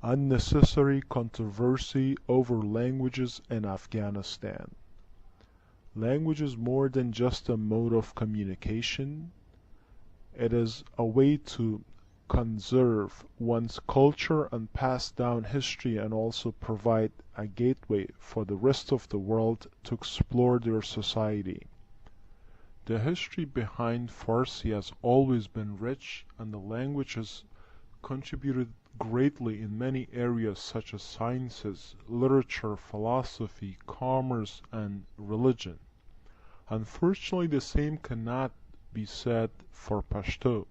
Unnecessary controversy over languages in Afghanistan. Language is more than just a mode of communication. It is a way to conserve one's culture and pass down history, and also provide a gateway for the rest of the world to explore their society. The history behind Farsi has always been rich, and the language has contributed greatly in many areas such as sciences, literature, philosophy, commerce, and religion. Unfortunately, the same cannot be said for Pashto.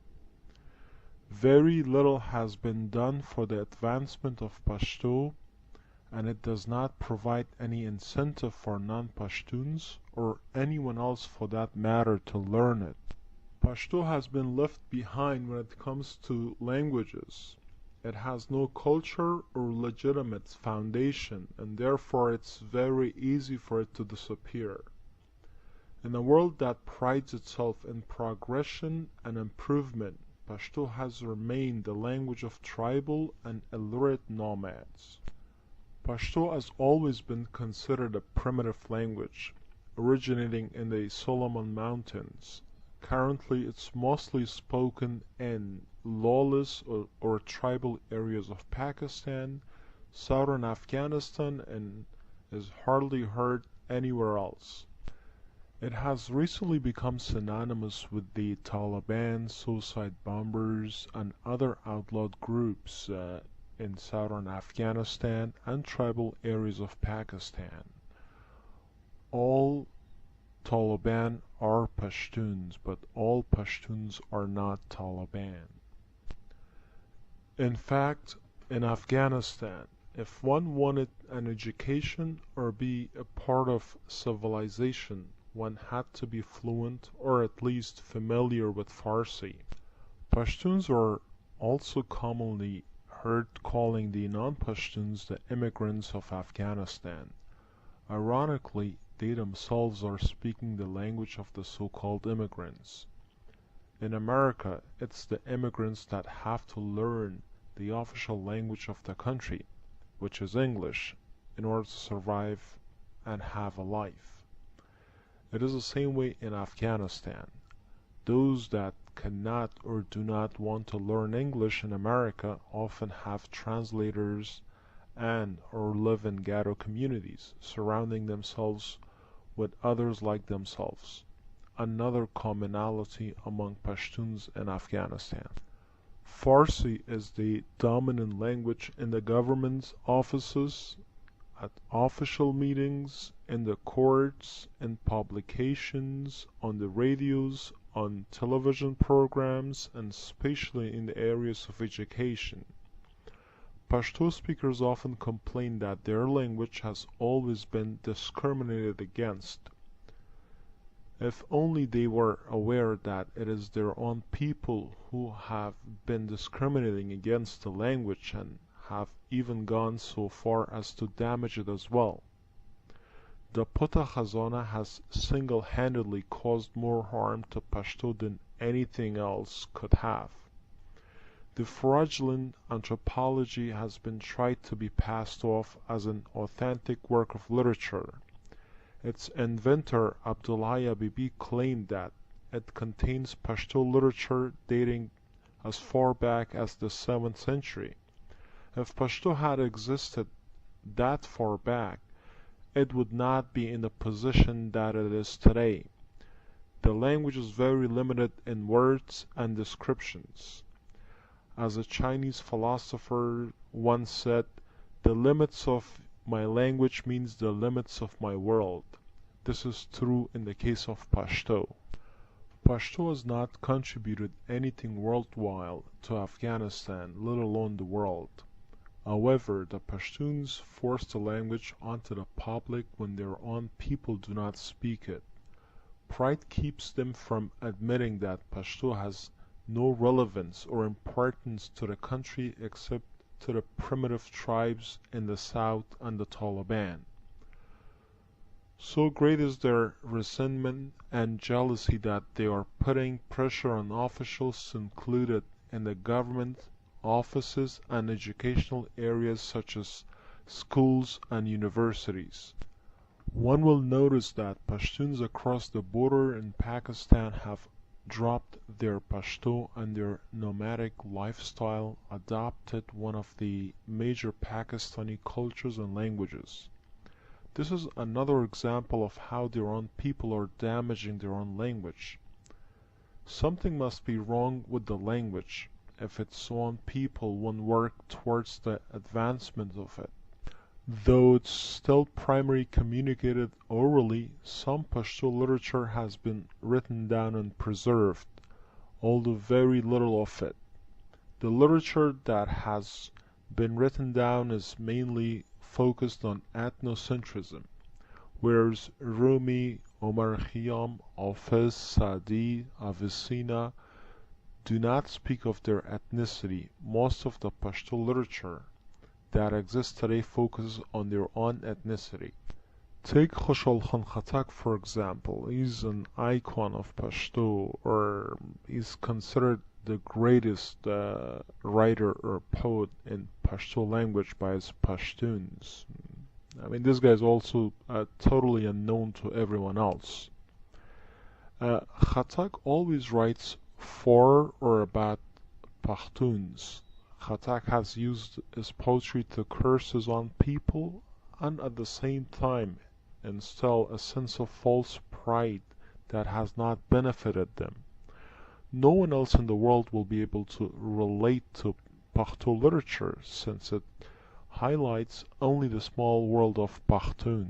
Very little has been done for the advancement of Pashto, and it does not provide any incentive for non-Pashtuns, or anyone else for that matter, to learn it. Pashto has been left behind when it comes to languages. It has no culture or legitimate foundation, and therefore it's very easy for it to disappear. In a world that prides itself in progression and improvement, Pashto has remained the language of tribal and illiterate nomads. Pashto has always been considered a primitive language, originating in the Solomon Mountains. Currently, it's mostly spoken in lawless or tribal areas of Pakistan, southern Afghanistan, and is hardly heard anywhere else. It has recently become synonymous with the Taliban, suicide bombers, and other outlawed groups in southern Afghanistan and tribal areas of Pakistan. All Taliban are Pashtuns, but all Pashtuns are not Taliban. In fact, in Afghanistan, if one wanted an education or be a part of civilization, one had to be fluent or at least familiar with Farsi. Pashtuns are also commonly heard calling the non-Pashtuns the immigrants of Afghanistan. Ironically, they themselves are speaking the language of the so-called immigrants. In America, it's the immigrants that have to learn the official language of the country, which is English, in order to survive and have a life. It is the same way in Afghanistan. Those that cannot or do not want to learn English in America often have translators and or live in ghetto communities, surrounding themselves with others like themselves. Another commonality among Pashtuns in Afghanistan. Farsi is the dominant language in the government's offices, at official meetings, in the courts, in publications, on the radios, on television programs, and especially in the areas of education. Pashto speakers often complain that their language has always been discriminated against. If only they were aware that it is their own people who have been discriminating against the language and have even gone so far as to damage it as well. The Putta Khazana has single-handedly caused more harm to Pashto than anything else could have. The fraudulent anthropology has been tried to be passed off as an authentic work of literature. Its inventor, Abdullah Bibi, claimed that it contains Pashto literature dating as far back as the 7th century. If Pashto had existed that far back, it would not be in the position that it is today. The language is very limited in words and descriptions. As a Chinese philosopher once said, "The limits of my language means the limits of my world." This is true in the case of Pashto. Pashto has not contributed anything worthwhile to Afghanistan, let alone the world. However, the Pashtuns force the language onto the public when their own people do not speak it. Pride keeps them from admitting that Pashto has no relevance or importance to the country except to the primitive tribes in the south and the Taliban. So great is their resentment and jealousy that they are putting pressure on officials included in the government offices, and educational areas such as schools and universities. One will notice that Pashtuns across the border in Pakistan have dropped their Pashto and their nomadic lifestyle adopted one of the major Pakistani cultures and languages. This is another example of how their own people are damaging their own language. Something must be wrong with the language if its own people won't work towards the advancement of it. Though it's still primarily communicated orally, some Pashto literature has been written down and preserved, although very little of it. The literature that has been written down is mainly focused on ethnocentrism, whereas Rumi, Omar Khayyam, Hafiz, Sa'di, Avicenna do not speak of their ethnicity. Most of the Pashto literature that exists today focuses on their own ethnicity. Take Khushal Khan Khattak for example. He's an icon of Pashto, or he's considered the greatest writer or poet in Pashto language by his Pashtuns. I mean, this guy is also totally unknown to everyone else. Khattak always writes for or about Pashtuns. Khattak has used his poetry to curse his own people and at the same time instill a sense of false pride that has not benefited them. No one else in the world will be able to relate to Pashto literature since it highlights only the small world of Pashtuns.